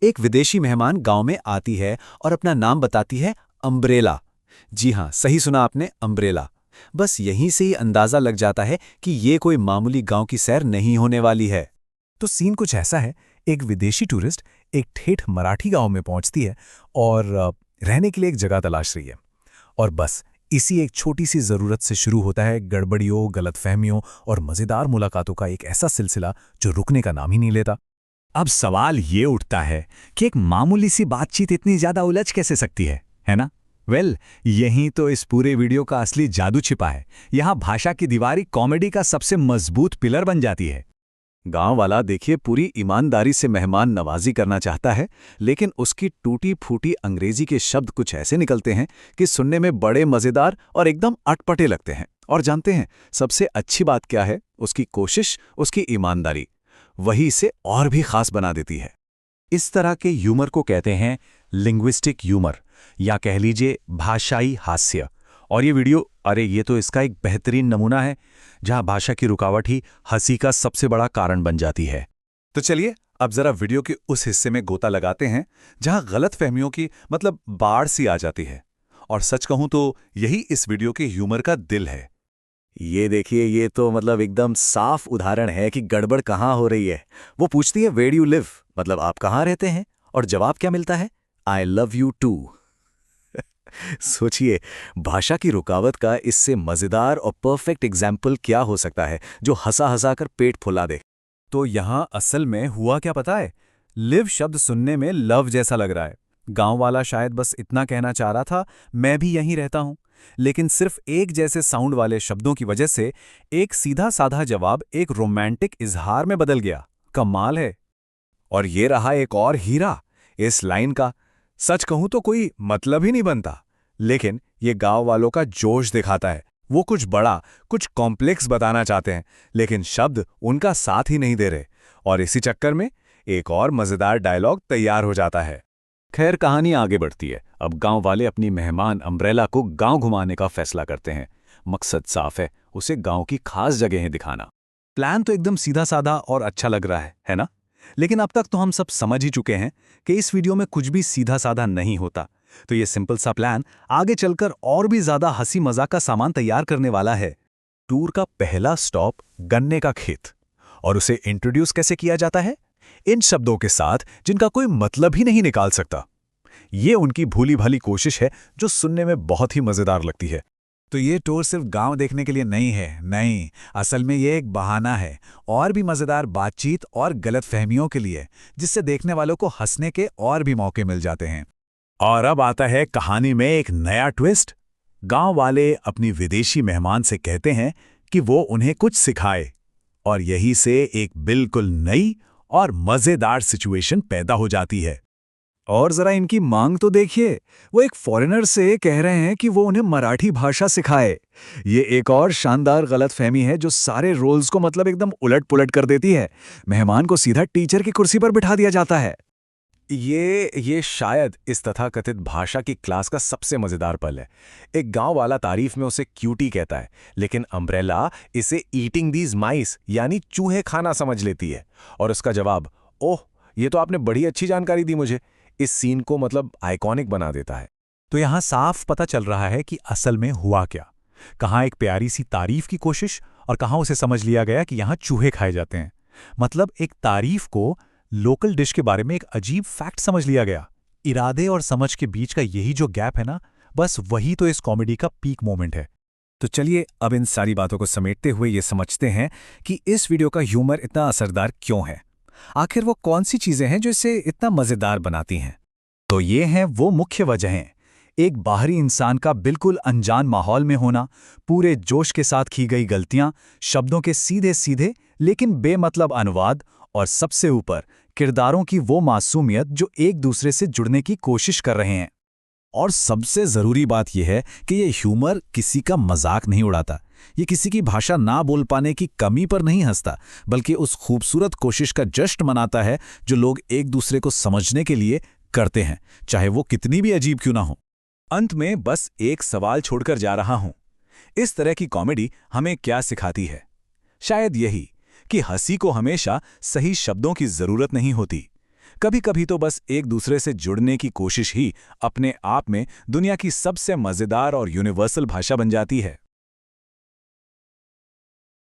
एक विदेशी मेहमान गांव में आती है और अपना नाम बताती है अम्ब्रेला। जी हाँ, सही सुना आपने, अम्ब्रेला। बस यहीं से ही अंदाजा लग जाता है कि ये कोई मामूली गांव की सैर नहीं होने वाली है। तो सीन कुछ ऐसा है। एक विदेशी टूरिस्ट एक ठेठ मराठी गांव में पहुंचती है और रहने के लिए एक जगह तलाश रही है। और बस इसी एक छोटी सी ज़रूरत से शुरू होता है गड़बड़ियों, गलतफहमियों और मज़ेदार मुलाकातों का एक ऐसा सिलसिला जो रुकने का नाम ही नहीं लेता। अब सवाल ये उठता है कि एक मामूली सी बातचीत इतनी ज्यादा उलझ कैसे सकती है ना? यहीं तो इस पूरे वीडियो का असली जादू छिपा है। यहाँ भाषा की दीवार कॉमेडी का सबसे मजबूत पिलर बन जाती है। गांव वाला देखिए पूरी ईमानदारी से मेहमान नवाजी करना चाहता है, लेकिन उसकी टूटी फूटी अंग्रेजी के शब्द कुछ ऐसे निकलते हैं कि सुनने में बड़े मजेदार और एकदम अटपटे लगते हैं। और जानते हैं सबसे अच्छी बात क्या है? उसकी कोशिश, उसकी ईमानदारी वही इसे और भी खास बना देती है। इस तरह के ह्यूमर को कहते हैं लिंग्विस्टिक ह्यूमर, या कह लीजिए भाषाई हास्य। और ये वीडियो, अरे ये तो इसका एक बेहतरीन नमूना है, जहां भाषा की रुकावट ही हंसी का सबसे बड़ा कारण बन जाती है। तो चलिए अब जरा वीडियो के उस हिस्से में गोता लगाते हैं जहां गलत फहमियों की बाढ़ सी आ जाती है। और सच कहूं तो यही इस वीडियो के ह्यूमर का दिल है। ये देखिए, ये तो एकदम साफ उदाहरण है कि गड़बड़ कहाँ हो रही है। वो पूछती है वेयर यू लिव, आप कहाँ रहते हैं, और जवाब क्या मिलता है? I love you too. सोचिए, भाषा की रुकावट का इससे मजेदार और परफेक्ट एग्जाम्पल क्या हो सकता है जो हंसा हंसा कर पेट फुला दे। तो यहाँ असल में हुआ क्या पता है? लिव शब्द सुनने में लव जैसा लग रहा है। गांव वाला शायद बस इतना कहना चाह रहा था, मैं भी यहीं रहता हूं। लेकिन सिर्फ एक जैसे साउंड वाले शब्दों की वजह से एक सीधा साधा जवाब एक रोमांटिक इजहार में बदल गया। कमाल है। और ये रहा एक और हीरा इस लाइन का। सच कहूं तो कोई मतलब ही नहीं बनता, लेकिन ये गांव वालों का जोश दिखाता है। वो कुछ बड़ा, कुछ कॉम्प्लेक्स बताना चाहते हैं, लेकिन शब्द उनका साथ ही नहीं दे रहे। और इसी चक्कर में एक और मजेदार डायलॉग तैयार हो जाता है। खैर, कहानी आगे बढ़ती है। अब गांव वाले अपनी मेहमान अम्ब्रेला को गांव घुमाने का फैसला करते हैं। मकसद साफ है, उसे गांव की खास जगहें दिखाना। प्लान तो एकदम सीधा साधा और अच्छा लग रहा है ना? लेकिन अब तक तो हम सब समझ ही चुके हैं कि इस वीडियो में कुछ भी सीधा साधा नहीं होता। तो ये सिंपल सा प्लान आगे चलकर और भी ज्यादा हंसी मजाक का सामान तैयार करने वाला है। टूर का पहला स्टॉप गन्ने का खेत। और उसे इंट्रोड्यूस कैसे किया जाता है? इन शब्दों के साथ जिनका कोई मतलब ही नहीं निकाल सकता। ये उनकी भूली भाली कोशिश है जो सुनने में बहुत ही मजेदार लगती है। तो ये टूर सिर्फ गांव देखने के लिए नहीं है, नहीं, असल में ये एक बहाना है और भी मजेदार बातचीत और गलतफहमियों के लिए, जिससे देखने वालों को हंसने के और भी मौके मिल जाते हैं। और अब आता है कहानी में एक नया ट्विस्ट। गांव वाले अपनी विदेशी मेहमान से कहते हैं कि वो उन्हें कुछ सिखाए, और यही से एक बिल्कुल नई और मजेदार सिचुएशन पैदा हो जाती है। और जरा इनकी मांग तो देखिए, वो एक फॉरेनर से कह रहे हैं कि वो उन्हें मराठी भाषा सिखाए। ये एक और शानदार गलतफहमी है जो सारे रोल्स को एकदम उलट पुलट कर देती है। मेहमान को सीधा टीचर की कुर्सी पर बिठा दिया जाता है। ये शायद इस तथाकथित भाषा की क्लास का सबसे मजेदार पल है। एक गांव वाला तारीफ में उसे क्यूटी कहता है, लेकिन अम्ब्रेला इसे ईटिंग दीज माइस यानी चूहे खाना समझ लेती है। और उसका जवाब, ओह ये तो आपने बड़ी अच्छी जानकारी दी मुझे, इस सीन को आइकॉनिक बना देता है। तो यहां साफ पता चल रहा है कि असल में हुआ क्या। कहां एक प्यारी सी तारीफ की कोशिश और कहां उसे समझ लिया गया कि यहां चूहे खाए जाते हैं। एक तारीफ को लोकल डिश के बारे में एक अजीब फैक्ट समझ लिया गया। इरादे और समझ के बीच का यही जो गैप है ना, बस वही तो इस कॉमेडी का पीक मोमेंट है। तो चलिए अब इन सारी बातों को समेटते हुए ये समझते हैं कि इस वीडियो का ह्यूमर इतना असरदार क्यों है। आखिर वो कौन सी चीजें हैं जो इसे इतना मजेदार बनाती हैं? तो ये हैं वो मुख्य वजहें। एक बाहरी इंसान का बिल्कुल अनजान माहौल में होना, पूरे जोश के साथ की गई गलतियां, शब्दों के सीधे सीधे लेकिन बेमतलब अनुवाद, और सबसे ऊपर किरदारों की वो मासूमियत जो एक दूसरे से जुड़ने की कोशिश कर रहे हैं। और सबसे जरूरी बात यह है कि ये ह्यूमर किसी का मजाक नहीं उड़ाता। ये किसी की भाषा ना बोल पाने की कमी पर नहीं हंसता, बल्कि उस खूबसूरत कोशिश का जश्न मनाता है जो लोग एक दूसरे को समझने के लिए करते हैं, चाहे वो कितनी भी अजीब क्यों ना हो। अंत में बस एक सवाल छोड़कर जा रहा हूं। इस तरह की कॉमेडी हमें क्या सिखाती है? शायद यही कि हंसी को हमेशा सही शब्दों की जरूरत नहीं होती। कभी कभी तो बस एक दूसरे से जुड़ने की कोशिश ही अपने आप में दुनिया की सबसे मजेदार और यूनिवर्सल भाषा बन जाती है।